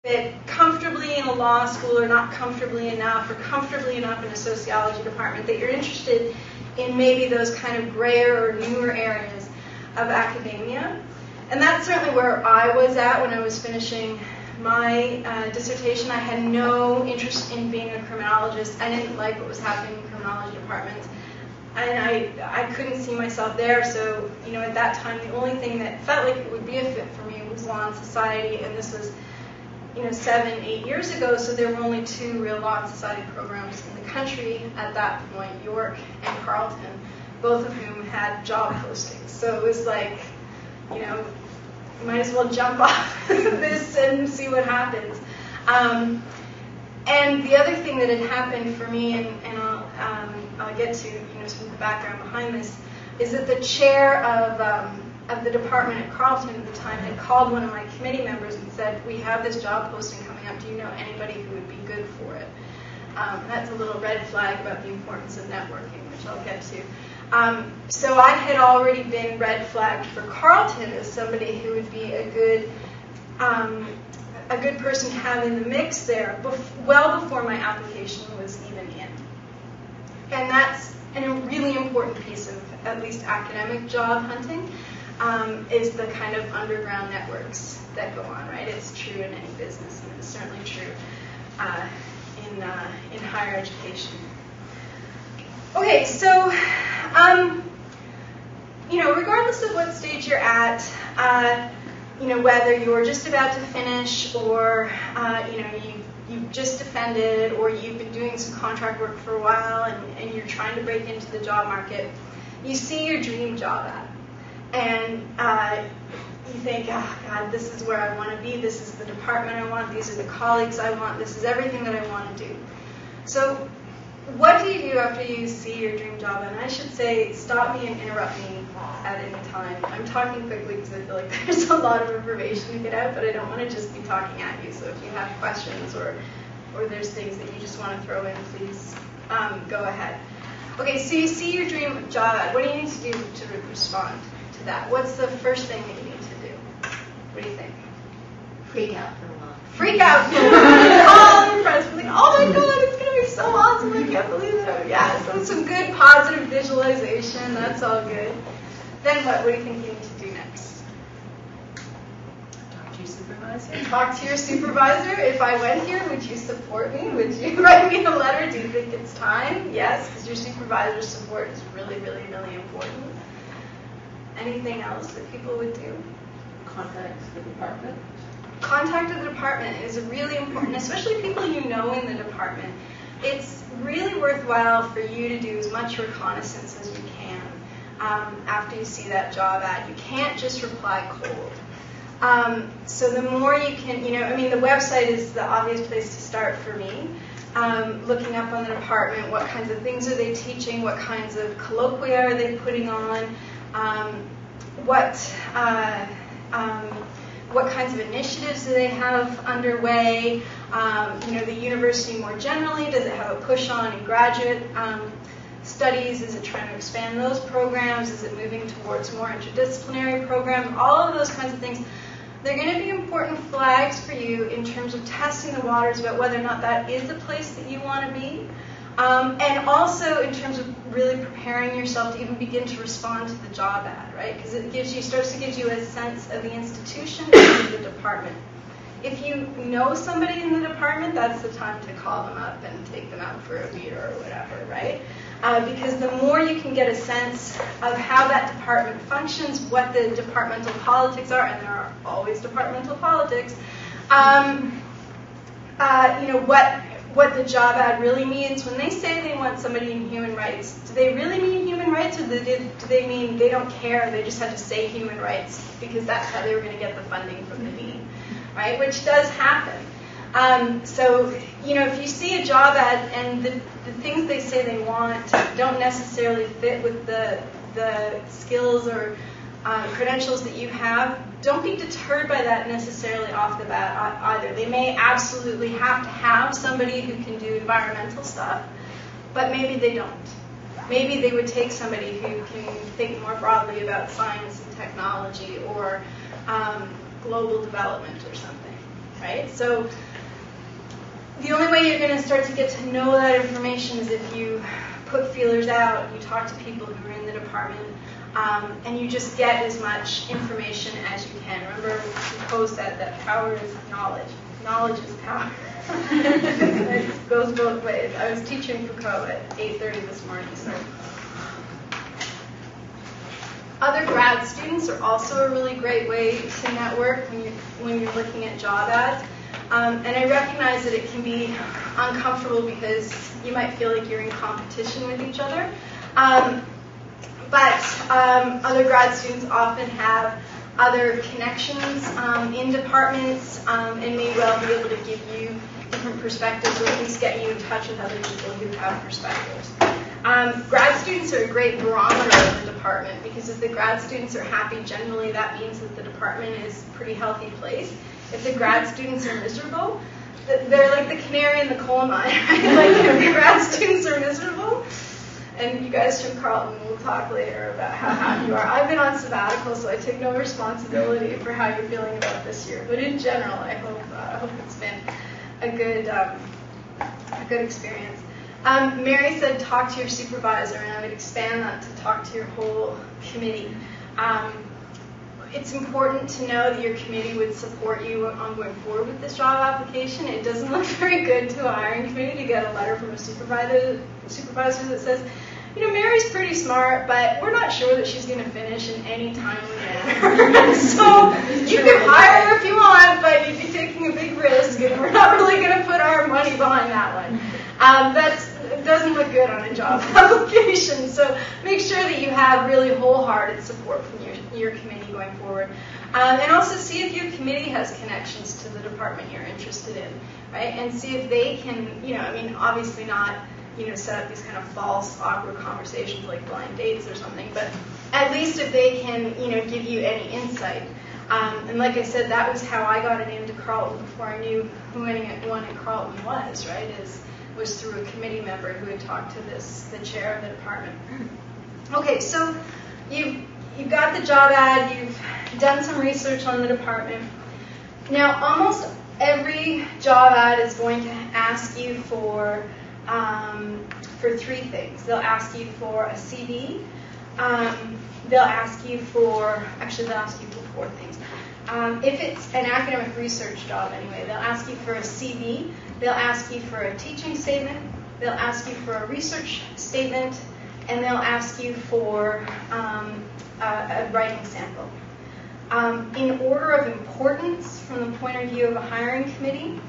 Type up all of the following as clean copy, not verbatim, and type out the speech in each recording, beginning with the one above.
fit comfortably in a law school or not comfortably enough, or comfortably enough in a sociology department, that you're interested in maybe those kind of grayer or newer areas of academia. And that's certainly where I was at when I was finishing my dissertation. I had no interest in being a criminologist. I didn't like what was happening in criminology departments. And I couldn't see myself there, so, you know, at that time, the only thing that felt like it would be a fit for me was law and society, and this was, you know, 7, 8 years ago, so there were only 2 real law and society programs in the country at that point, York and Carleton, both of whom had job postings. So it was like, you know, you might as well jump off this and see what happens. And the other thing that had happened for me, and I'll get to, you know, some of the background behind this, is that the chair of the department at Carleton at the time had called one of my committee members and said, "We have this job posting coming up. Do you know anybody who would be good for it?" That's a little red flag about the importance of networking, which I'll get to. So I had already been red flagged for Carleton as somebody who would be a good person to have in the mix there, well before my application was even in. And that's a really important piece of at least academic job hunting, is the kind of underground networks that go on, right? It's true in any business, and it's certainly true in higher education. Okay, so, you know, regardless of what stage you're at, you know, whether you're just about to finish, or, you know, you've just defended, or you've been doing some contract work for a while and you're trying to break into the job market, you see your dream job ad. And you think, oh, God, this is where I want to be. This is the department I want. These are the colleagues I want. This is everything that I want to do. So what do you do after you see your dream job? And I should say, stop me and interrupt me at any time. I'm talking quickly because I feel like there's a lot of information to get out, but I don't want to just be talking at you. So if you have questions or there's things that you just want to throw in, please go ahead. Okay, so you see your dream job. What do you need to do to respond to that? What's the first thing that you need to do? What do you think? Freak out for a while. Freak out for a while. All your friends will think, oh my God, it's going to be so awesome. I can't believe it. Yeah, so some good positive visualization. That's all good. Then what? What do you think you need to do next? Talk to your supervisor. Talk to your supervisor. If I went here, would you support me? Would you write me a letter? Do you think it's time? Yes, because your supervisor's support is really, really, really important. Anything else that people would do? Contact the department. Contact the department is really important, especially people you know in the department. It's really worthwhile for you to do as much reconnaissance as you can after you see that job ad. You can't just reply cold. So the more you can, you know, I mean, the website is the obvious place to start for me. Looking up on the department, what kinds of things are they teaching, what kinds of colloquia are they putting on, what kinds of initiatives do they have underway? You know, the university more generally, does it have a push on in graduate studies? Is it trying to expand those programs? Is it moving towards more interdisciplinary programs? All of those kinds of things. They're going to be important flags for you in terms of testing the waters about whether or not that is the place that you want to be. And also in terms of really preparing yourself to even begin to respond to the job ad, right? Because it starts to give you a sense of the institution and the department. If you know somebody in the department, that's the time to call them up and take them out for a beer or whatever, right? Because the more you can get a sense of how that department functions, what the departmental politics are, and there are always departmental politics, you know, what the job ad really means. When they say they want somebody in human rights, do they really mean human rights, or do they mean they don't care, they just have to say human rights because that's how they were going to get the funding from the dean, right? Which does happen. So, you know, if you see a job ad and the things they say they want don't necessarily fit with the skills or credentials that you have, don't be deterred by that necessarily off the bat either. They may absolutely have to have somebody who can do environmental stuff, but maybe they don't. Maybe they would take somebody who can think more broadly about science and technology or global development or something. right? So the only way you're going to start to get to know that information is if you put feelers out, you talk to people who are in the department, and you just get as much information as you can. Remember, Foucault said that power is knowledge. Knowledge is power. It goes both ways. I was teaching Foucault at 8:30 this morning, so. Other grad students are also a really great way to network when you're looking at job ads. And I recognize that it can be uncomfortable because you might feel like you're in competition with each other. But other grad students often have other connections in departments and may well be able to give you different perspectives, or at least get you in touch with other people who have perspectives. Grad students are a great barometer of the department, because if the grad students are happy, generally that means that the department is a pretty healthy place. If the grad students are miserable, they're like the canary in the coal mine, right? Like if the grad students are miserable, and you guys from Carlton will talk later about how happy you are. I've been on sabbatical, so I take no responsibility for how you're feeling about this year. But in general, I hope it's been a good experience. Mary said talk to your supervisor, and I would expand that to talk to your whole committee. It's important to know that your committee would support you on going forward with this job application. It doesn't look very good to a hiring committee to get a letter from a supervisor that says, you know, Mary's pretty smart, but we're not sure that she's going to finish in any timely manner. So you can hire her if you want, but you'd be taking a big risk, and we're not really going to put our money behind that one. It doesn't look good on a job application. So make sure that you have really wholehearted support from your committee going forward. And also see if your committee has connections to the department you're interested in, right? And see if they can, obviously not, set up these kind of false, awkward conversations like blind dates or something, but at least if they can, give you any insight. And like I said, that was how I got it into Carleton before I knew who anyone at Carleton was, right? Was through a committee member who had talked to the chair of the department. Okay, so you've got the job ad, you've done some research on the department. Now, almost every job ad is going to ask you for three things. They'll ask you for a CV. They'll ask you for four things. If it's an academic research job anyway, they'll ask you for a CV. They'll ask you for a teaching statement. They'll ask you for a research statement. And they'll ask you for a writing sample. In order of importance from the point of view of a hiring committee,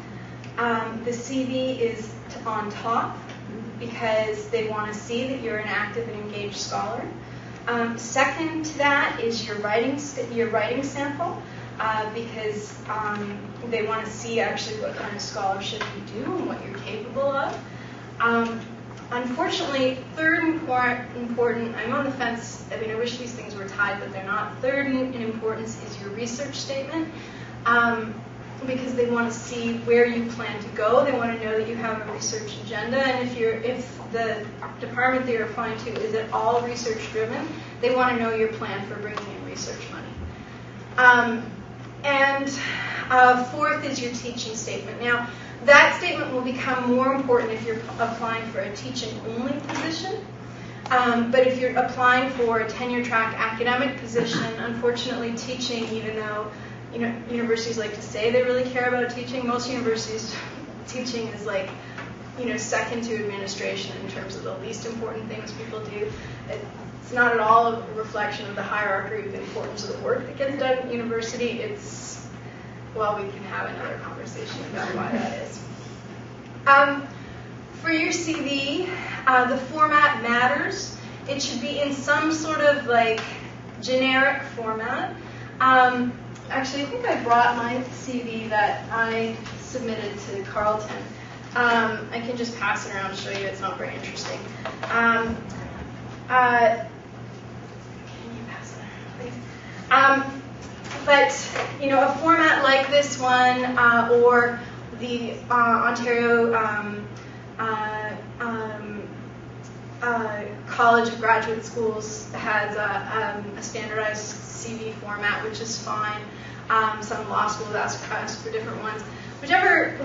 the CV is on top because they want to see that you're an active and engaged scholar. Second to that is your writing sample, because they want to see actually what kind of scholarship you do and what you're capable of. Unfortunately, third important, I'm on the fence, I wish these things were tied, but they're not. Third in importance is your research statement, because they want to see where you plan to go. They want to know that you have a research agenda, and if the department that you're applying to is at all research driven, they want to know your plan for bringing in research money. And fourth is your teaching statement. Now, that statement will become more important if you're applying for a teaching-only position. But if you're applying for a tenure-track academic position, unfortunately, teaching, even though universities like to say they really care about teaching, most universities, teaching is like, second to administration in terms of the least important things people do. It's not at all a reflection of the hierarchy of the importance of the work that gets done at university. We can have another conversation about why that is. For your CV, the format matters. It should be in some sort of generic format. Actually, I think I brought my CV that I submitted to Carleton. I can just pass it around and show you. It's not very interesting. Can you pass it around, please? But, a format like this one, or the Ontario College of Graduate Schools has a standardized CV format, which is fine. Some law schools ask for different ones. Whichever